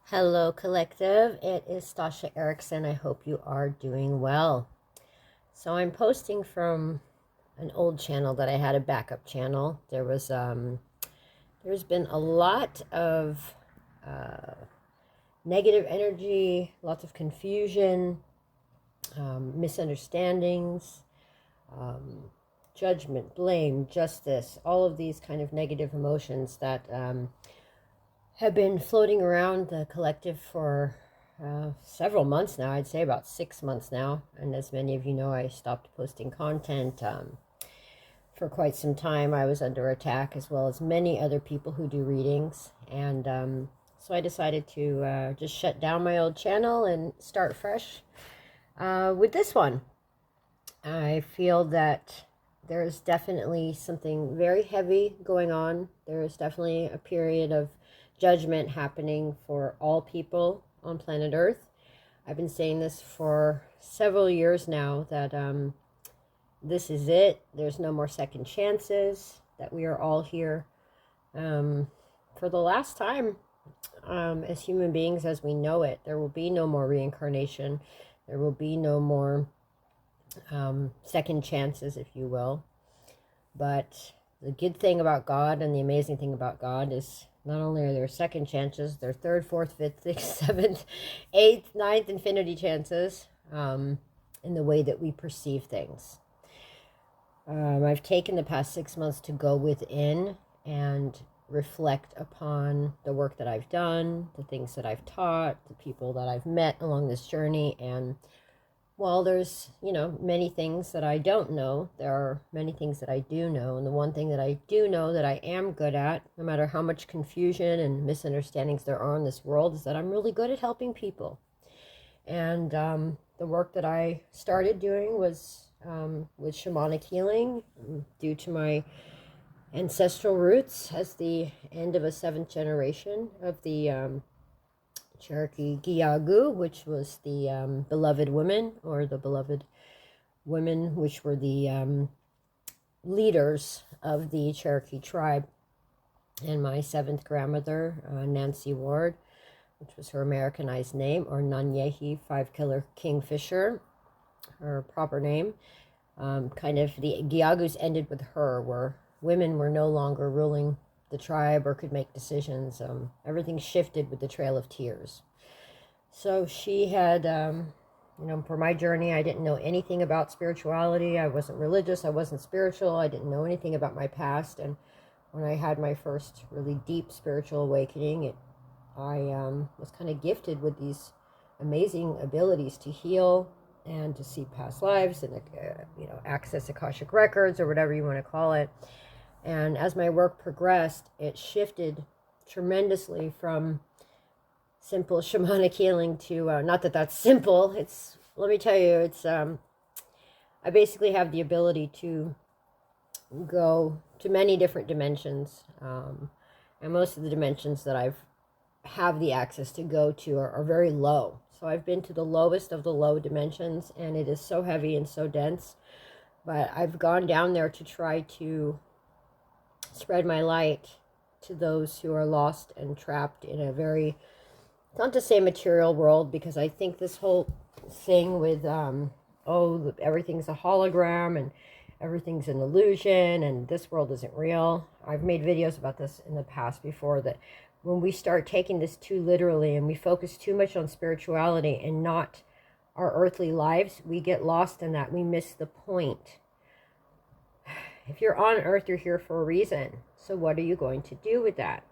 Hello, collective. It is Stasha Eriksen. I hope you are doing well. So I'm posting from an old channel that I had, a backup channel. There's been a lot of negative energy, lots of confusion, misunderstandings, judgment, blame, justice, all of these kind of negative emotions that have been floating around the collective for several months now. I'd say about 6 months now. And as many of you know, I stopped posting content for quite some time. I was under attack, as well as many other people who do readings. And so I decided to just shut down my old channel and start fresh with this one. I feel that there's definitely something very heavy going on. There is definitely a period of judgment happening for all people on planet Earth. I've been saying this for several years now, that this is it. There's no more second chances, that we are all here for the last time as human beings as we know it. There will be no more reincarnation. There will be no more second chances, if you will. But the good thing about God and the amazing thing about God is not only are there second chances, there are third, fourth, fifth, sixth, seventh, eighth, ninth, infinity chances in the way that we perceive things. I've taken the past 6 months to go within and reflect upon the work that I've done, the things that I've taught, the people that I've met along this journey. And while there's, many things that I don't know, there are many things that I do know. And the one thing that I do know that I am good at, no matter how much confusion and misunderstandings there are in this world, is that I'm really good at helping people. And the work that I started doing was with shamanic healing, due to my ancestral roots as the end of a 7th generation of the Cherokee Giagu, which was the beloved women, or the beloved women, which were the leaders of the Cherokee tribe. And my 7th grandmother, Nancy Ward, which was her Americanized name, or Nanyehi 5-Killer Kingfisher, her proper name. Kind of the Giagus ended with her, where women were no longer ruling the tribe or could make decisions. Everything shifted with the Trail of Tears. So she had, for my journey, I didn't know anything about spirituality. I wasn't religious. I wasn't spiritual. I didn't know anything about my past. And when I had my first really deep spiritual awakening, I was kind of gifted with these amazing abilities to heal and to see past lives and, access Akashic records, or whatever you want to call it. And as my work progressed, it shifted tremendously from simple shamanic healing to, not that that's simple, let me tell you, I basically have the ability to go to many different dimensions. And most of the dimensions that I have the access to go to are very low. So I've been to the lowest of the low dimensions, and it is so heavy and so dense. But I've gone down there to try to spread my light to those who are lost and trapped in a very, not to say material world, because I think this whole thing with, everything's a hologram and everything's an illusion and this world isn't real. I've made videos about this in the past before, that when we start taking this too literally and we focus too much on spirituality and not our earthly lives, we get lost in that. We miss the point. If you're on earth, you're here for a reason. So what are you going to do with that?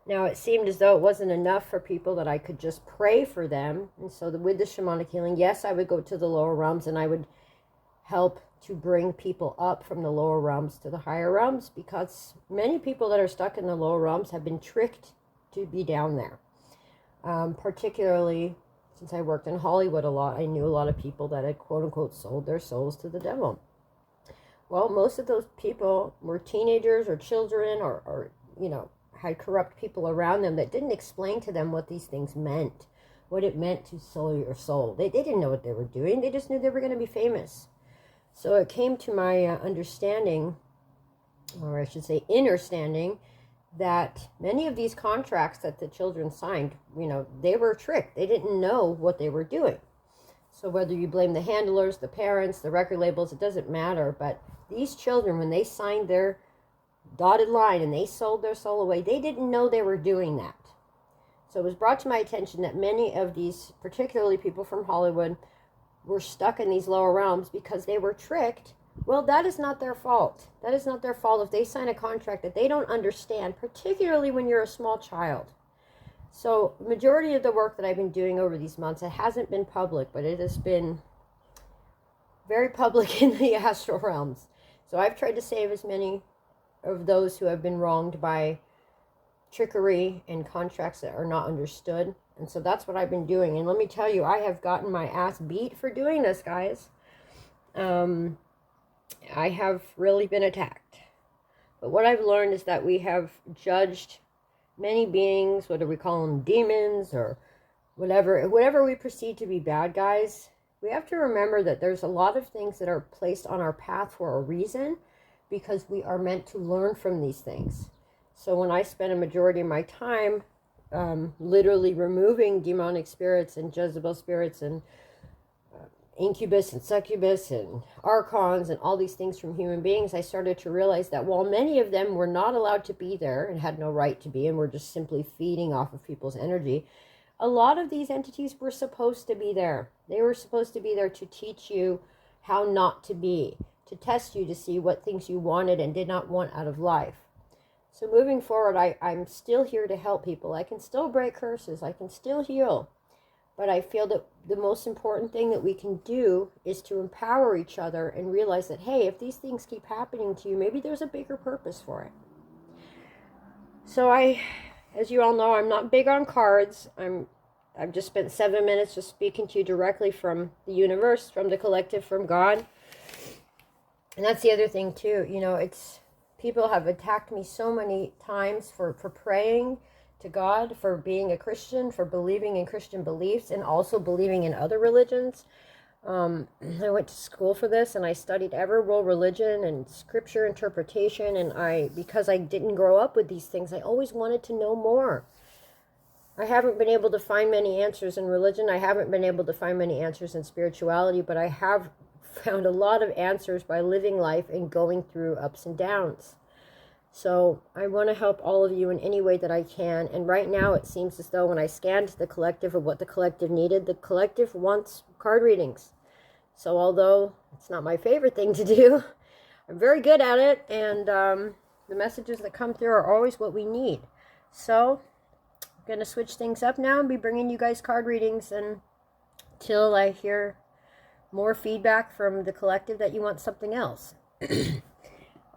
Now, it seemed as though it wasn't enough for people that I could just pray for them. And so with the shamanic healing, yes, I would go to the lower realms and I would help to bring people up from the lower realms to the higher realms, because many people that are stuck in the lower realms have been tricked to be down there. Particularly since I worked in Hollywood a lot, I knew a lot of people that had, quote unquote, sold their souls to the devil. Well, most of those people were teenagers or children, or had corrupt people around them that didn't explain to them what these things meant, what it meant to sell your soul. They didn't know what they were doing. They just knew they were going to be famous. So it came to my understanding, or I should say understanding, that many of these contracts that the children signed, they were tricked. They didn't know what they were doing. So whether you blame the handlers, the parents, the record labels, it doesn't matter. But these children, when they signed their dotted line and they sold their soul away, they didn't know they were doing that. So it was brought to my attention that many of these, particularly people from Hollywood, were stuck in these lower realms because they were tricked. Well, that is not their fault. That is not their fault if they sign a contract that they don't understand, particularly when you're a small child. So majority of the work that I've been doing over these months, it hasn't been public, but it has been very public in the astral realms. So I've tried to save as many of those who have been wronged by trickery and contracts that are not understood. And so that's what I've been doing. And let me tell you, I have gotten my ass beat for doing this, guys. I have really been attacked. But what I've learned is that we have judged many beings, whether we call them demons or whatever we perceive to be bad guys. We have to remember that there's a lot of things that are placed on our path for a reason, because we are meant to learn from these things. So when I spend a majority of my time literally removing demonic spirits and Jezebel spirits and incubus and succubus and archons and all these things from human beings, I started to realize that while many of them were not allowed to be there and had no right to be and were just simply feeding off of people's energy, a lot of these entities were supposed to be there. They were supposed to be there to teach you how not to be, to test you to see what things you wanted and did not want out of life. So moving forward, I'm still here to help people. I can still break curses. I can still heal. But I feel that the most important thing that we can do is to empower each other and realize that, hey, if these things keep happening to you, maybe there's a bigger purpose for it. So as you all know, I'm not big on cards. I've just spent 7 minutes just speaking to you directly from the universe, from the collective, from God. And that's the other thing too. People have attacked me so many times for praying to God, for being a Christian, for believing in Christian beliefs, and also believing in other religions. I went to school for this, and I studied every world religion and scripture interpretation, and because I didn't grow up with these things, I always wanted to know more. I haven't been able to find many answers in religion. I haven't been able to find many answers in spirituality, but I have found a lot of answers by living life and going through ups and downs. So I want to help all of you in any way that I can. And right now it seems as though when I scanned the collective of what the collective needed, the collective wants card readings. So although it's not my favorite thing to do, I'm very good at it. And the messages that come through are always what we need. So I'm going to switch things up now and be bringing you guys card readings until I hear more feedback from the collective that you want something else.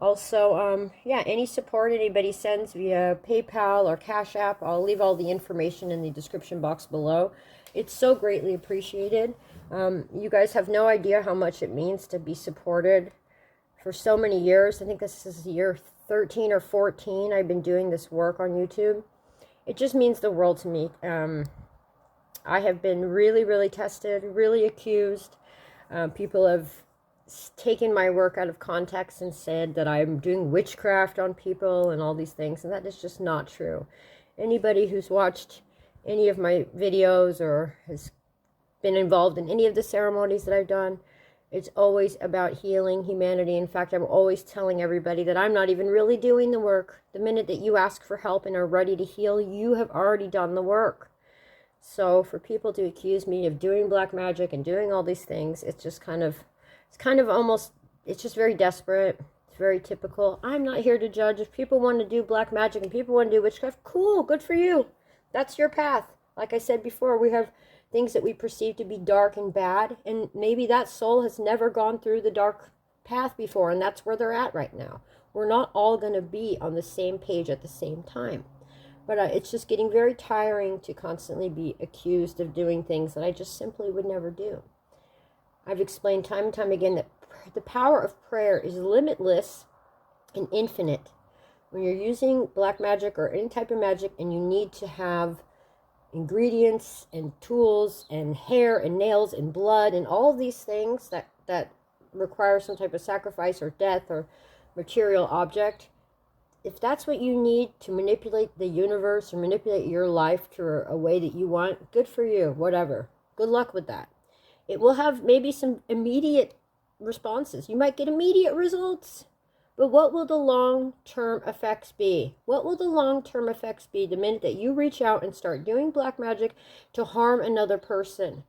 Also, any support anybody sends via PayPal or Cash App, I'll leave all the information in the description box below. It's so greatly appreciated. You guys have no idea how much it means to be supported for so many years. I think this is year 13 or 14 I've been doing this work on YouTube. It just means the world to me. I have been really, really tested, really accused. People have taken my work out of context and said that I'm doing witchcraft on people and all these things, and that is just not true. Anybody who's watched any of my videos or has been involved in any of the ceremonies that I've done, it's always about healing humanity. In fact, I'm always telling everybody that I'm not even really doing the work. The minute that you ask for help and are ready to heal, you have already done the work. So for people to accuse me of doing black magic and doing all these things, it's just it's just very desperate. It's very typical. I'm not here to judge. If people want to do black magic and people want to do witchcraft, cool, good for you. That's your path. Like I said before, we have things that we perceive to be dark and bad, and maybe that soul has never gone through the dark path before, and that's where they're at right now. We're not all going to be on the same page at the same time. But it's just getting very tiring to constantly be accused of doing things that I just simply would never do. I've explained time and time again that the power of prayer is limitless and infinite. When you're using black magic or any type of magic and you need to have ingredients and tools and hair and nails and blood and all of these things that require some type of sacrifice or death or material object, if that's what you need to manipulate the universe or manipulate your life to a way that you want, good for you, whatever. Good luck with that. It will have maybe some immediate responses. You might get immediate results, but what will the long-term effects be? What will the long-term effects be the minute that you reach out and start doing black magic to harm another person?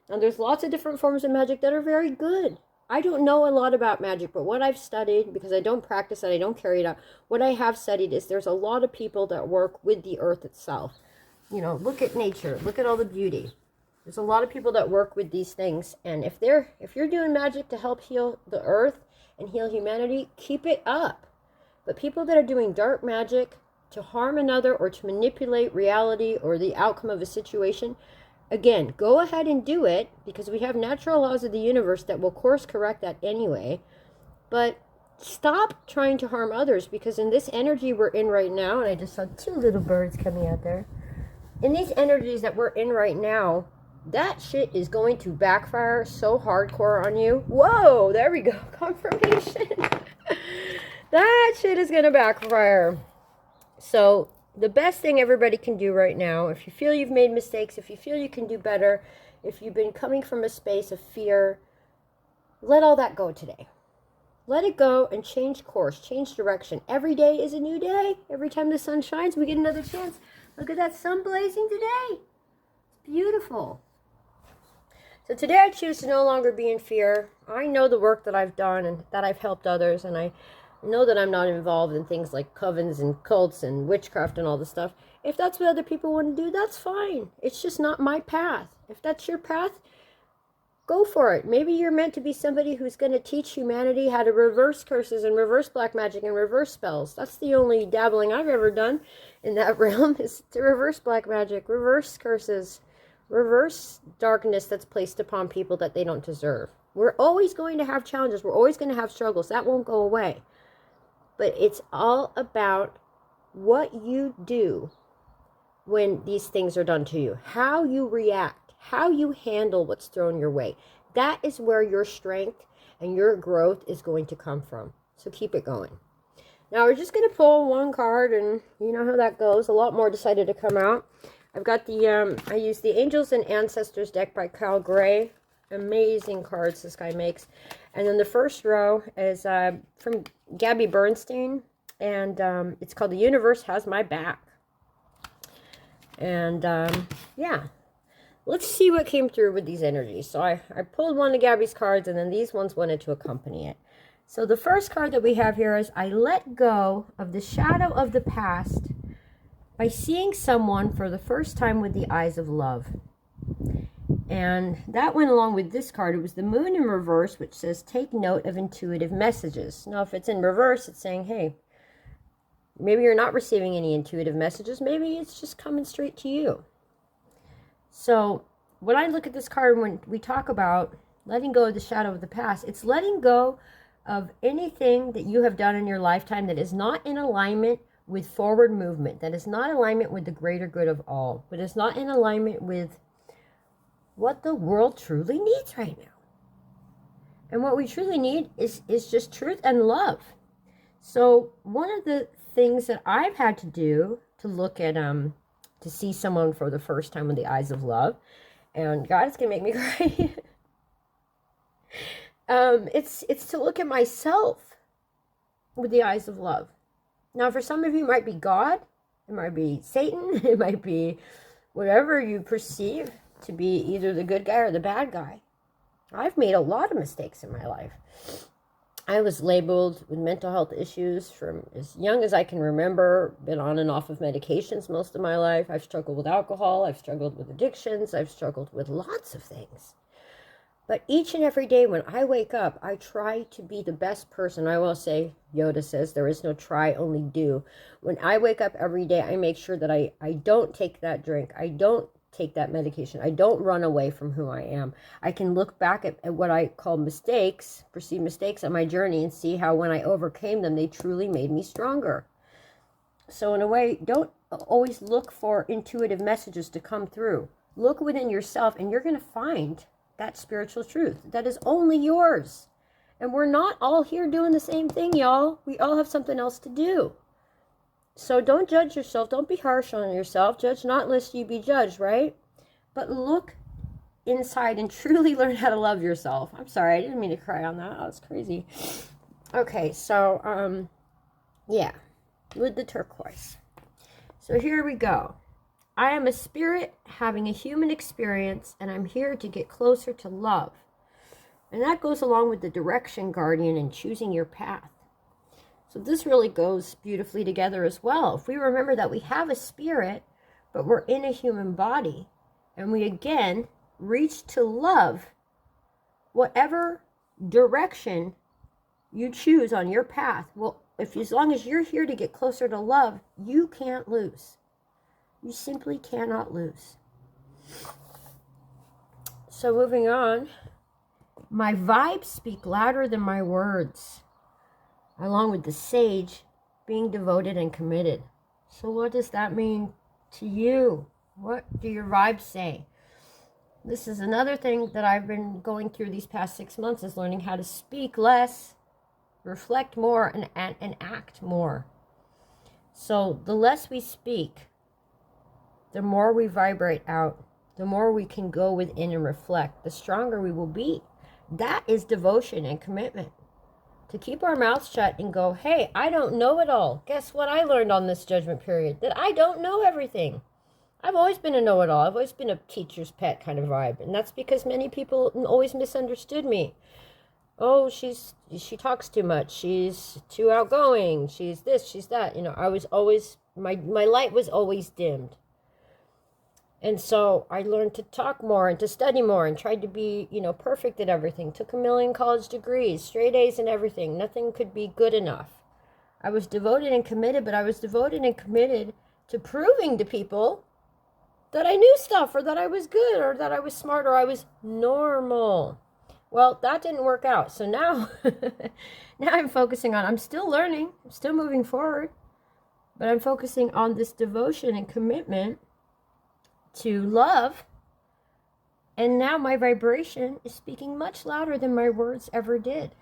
Now, there's lots of different forms of magic that are very good. I don't know a lot about magic, but what I've studied, because I don't practice it, I don't carry it out, what I have studied is there's a lot of people that work with the earth itself. You know, look at nature, look at all the beauty. There's a lot of people that work with these things, and if you're doing magic to help heal the earth and heal humanity, keep it up. But people that are doing dark magic to harm another or to manipulate reality or the outcome of a situation, again, go ahead and do it, because we have natural laws of the universe that will course correct that anyway. But stop trying to harm others, because in this energy we're in right now, and I just saw 2 little birds coming out there. In these energies that we're in right now, that shit is going to backfire so hardcore on you. Whoa, there we go. Confirmation. That shit is going to backfire. So the best thing everybody can do right now, if you feel you've made mistakes, if you feel you can do better, if you've been coming from a space of fear, let all that go today. Let it go and change course, change direction. Every day is a new day. Every time the sun shines, we get another chance. Look at that sun blazing today. It's beautiful. So today I choose to no longer be in fear. I know the work that I've done and that I've helped others, and I know that I'm not involved in things like covens and cults and witchcraft and all this stuff. If that's what other people want to do, that's fine. It's just not my path. If that's your path, go for it. Maybe you're meant to be somebody who's going to teach humanity how to reverse curses and reverse black magic and reverse spells. That's the only dabbling I've ever done in that realm, is to reverse black magic, reverse curses, reverse darkness that's placed upon people that they don't deserve. We're always going to have challenges. We're always going to have struggles. That won't go away. But it's all about what you do when these things are done to you, how you react, how you handle what's thrown your way. That is where your strength and your growth is going to come from. So keep it going. Now we're just going to pull one card, and you know how that goes. A lot more decided to come out. I've got the, I use the Angels and Ancestors deck by Kyle Gray. Amazing cards this guy makes. And then the first row is from Gabby Bernstein, and it's called The Universe Has My Back. And yeah, let's see what came through with these energies. So I pulled one of Gabby's cards, and then these ones wanted to accompany it. So the first card that we have here is, I let go of the shadow of the past by seeing someone for the first time with the eyes of love. And that went along with this card. It was the Moon in reverse, which says, take note of intuitive messages. Now, if it's in reverse, it's saying, hey, maybe you're not receiving any intuitive messages. Maybe it's just coming straight to you. So when I look at this card, when we talk about letting go of the shadow of the past, it's letting go of anything that you have done in your lifetime that is not in alignment with forward movement, that is not in alignment with the greater good of all, but is not in alignment with what the world truly needs right now. And what we truly need is just truth and love. So one of the things that I've had to do to look at, to see someone for the first time with the eyes of love, and God, it's going to make me cry. It's to look at myself with the eyes of love. Now, for some of you, it might be God, it might be Satan, it might be whatever you perceive to be either the good guy or the bad guy. I've made a lot of mistakes in my life. I was labeled with mental health issues from as young as I can remember, been on and off of medications most of my life. I've struggled with alcohol, I've struggled with addictions, I've struggled with lots of things. But each and every day when I wake up, I try to be the best person. I will say, Yoda says, there is no try, only do. When I wake up every day, I make sure that I don't take that drink. I don't take that medication. I don't run away from who I am. I can look back at what I call mistakes, perceived mistakes on my journey, and see how when I overcame them, they truly made me stronger. So in a way, don't always look for intuitive messages to come through. Look within yourself, and you're going to find that spiritual truth that is only yours. And we're not all here doing the same thing, y'all. We all have something else to do. So don't judge yourself. Don't be harsh on yourself. Judge not lest you be judged, right? But look inside and truly learn how to love yourself. I'm sorry, I didn't mean to cry on that. That was crazy. Okay, so, yeah, with the turquoise. So here we go. I am a spirit having a human experience, and I'm here to get closer to love. And that goes along with the direction guardian and choosing your path. So this really goes beautifully together as well. If we remember that we have a spirit, but we're in a human body, and we again reach to love, whatever direction you choose on your path, well, as long as you're here to get closer to love, you can't lose. You simply cannot lose. So moving on, my vibes speak louder than my words, along with the sage being devoted and committed. So what does that mean to you? What do your vibes say? This is another thing that I've been going through these past 6 months, is learning how to speak less, reflect more, and act more. So the less we speak, the more we vibrate out, the more we can go within and reflect, the stronger we will be. That is devotion and commitment. To keep our mouths shut and go, hey, I don't know it all. Guess what I learned on this judgment period? That I don't know everything. I've always been a know-it-all. I've always been a teacher's pet kind of vibe. And that's because many people always misunderstood me. Oh, she talks too much. She's too outgoing. She's this, she's that. I was always, my light was always dimmed. And so I learned to talk more and to study more and tried to be, perfect at everything. Took 1 million college degrees, straight A's and everything. Nothing could be good enough. I was devoted and committed, but I was devoted and committed to proving to people that I knew stuff, or that I was good, or that I was smart, or I was normal. Well, that didn't work out. So now, I'm focusing on, I'm still learning, I'm still moving forward, but I'm focusing on this devotion and commitment to love. And now my vibration is speaking much louder than my words ever did.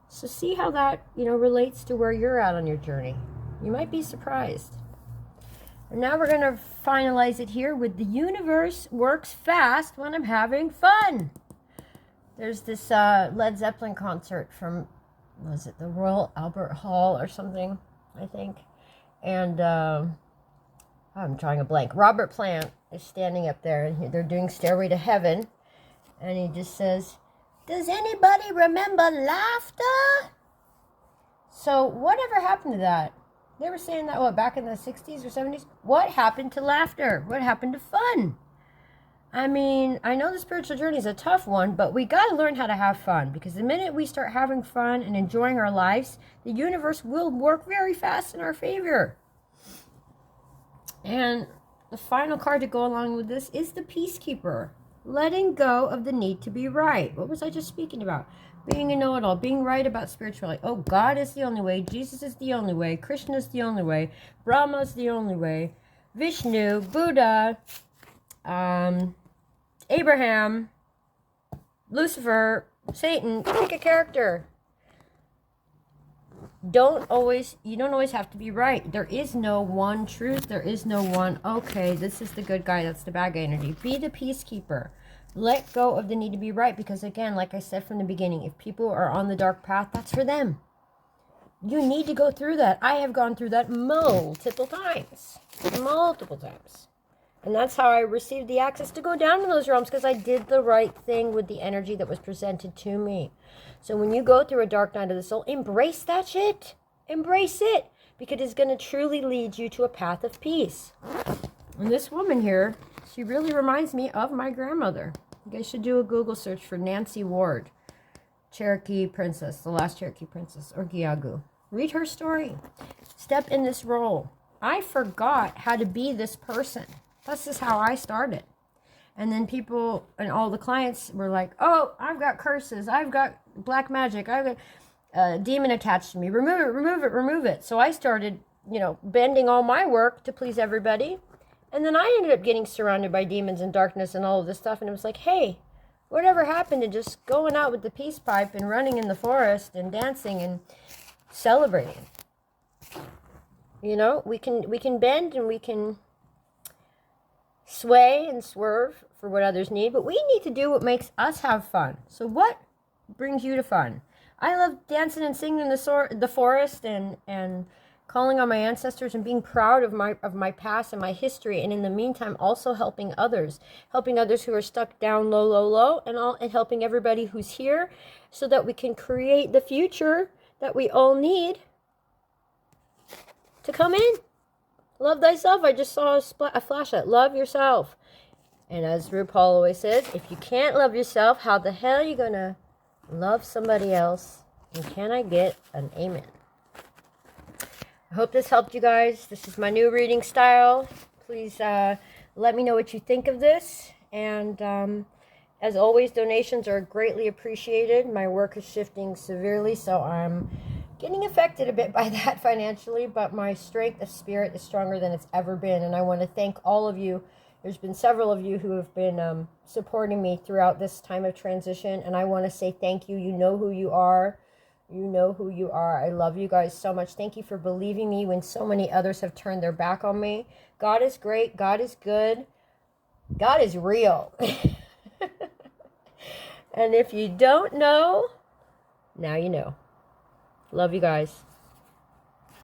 So see how that, relates to where you're at on your journey. You might be surprised. And now we're going to finalize it here with the universe works fast when I'm having fun. There's this Led Zeppelin concert from, was it the Royal Albert Hall or something, I think. And I'm drawing a blank. Robert Plant is standing up there, and they're doing Stairway to Heaven. And he just says, does anybody remember laughter? So whatever happened to that? They were saying that, back in the 60s or 70s? What happened to laughter? What happened to fun? I mean, I know the spiritual journey is a tough one, but we got to learn how to have fun, because the minute we start having fun and enjoying our lives, the universe will work very fast in our favor. And the final card to go along with this is the Peacekeeper. Letting go of the need to be right. What was I just speaking about? Being a know-it-all, being right about spirituality. Oh, God is the only way, Jesus is the only way, Krishna is the only way, Brahma is the only way, Vishnu, Buddha, Abraham, Lucifer, Satan, pick a character. You don't always have to be right. There is no one truth. There is no one, okay, this is the good guy, that's the bad guy energy. Be the peacekeeper. Let go of the need to be right, because again, like I said from the beginning, if people are on the dark path, that's for them. You need to go through that. I have gone through that multiple times. And that's how I received the access to go down in those realms, because I did the right thing with the energy that was presented to me. So when you go through a dark night of the soul, embrace that shit. Embrace it, because it's going to truly lead you to a path of peace. And this woman here, she really reminds me of my grandmother. You guys should do a Google search for Nancy Ward, Cherokee Princess, the last Cherokee Princess, or Giagu. Read her story. Step in this role. I forgot how to be this person. This is how I started. And then people and all the clients were like, oh, I've got curses. I've got black magic. I've got a demon attached to me. Remove it, remove it, remove it. So I started, bending all my work to please everybody. And then I ended up getting surrounded by demons and darkness and all of this stuff. And it was like, hey, whatever happened to just going out with the peace pipe and running in the forest and dancing and celebrating? You know, we can bend and we can sway and swerve for what others need, but we need to do what makes us have fun. So what brings you to fun? I love dancing and singing in the forest and calling on my ancestors and being proud of my past and my history, and in the meantime also helping others who are stuck down low, and helping everybody who's here, so that we can create the future that we all need to come in. Love thyself. I just saw a flashlight. Love yourself. And as RuPaul always says, if you can't love yourself, how the hell are you going to love somebody else? And can I get an amen? I hope this helped you guys. This is my new reading style. Please let me know what you think of this. And as always, donations are greatly appreciated. My work is shifting severely, so I'm getting affected a bit by that financially, but my strength of spirit is stronger than it's ever been, and I want to thank all of you. There's been several of you who have been supporting me throughout this time of transition, and I want to say thank you. You know who you are. You know who you are. I love you guys so much. Thank you for believing me when so many others have turned their back on me. God is great. God is good. God is real. And if you don't know, now you know. Love you guys.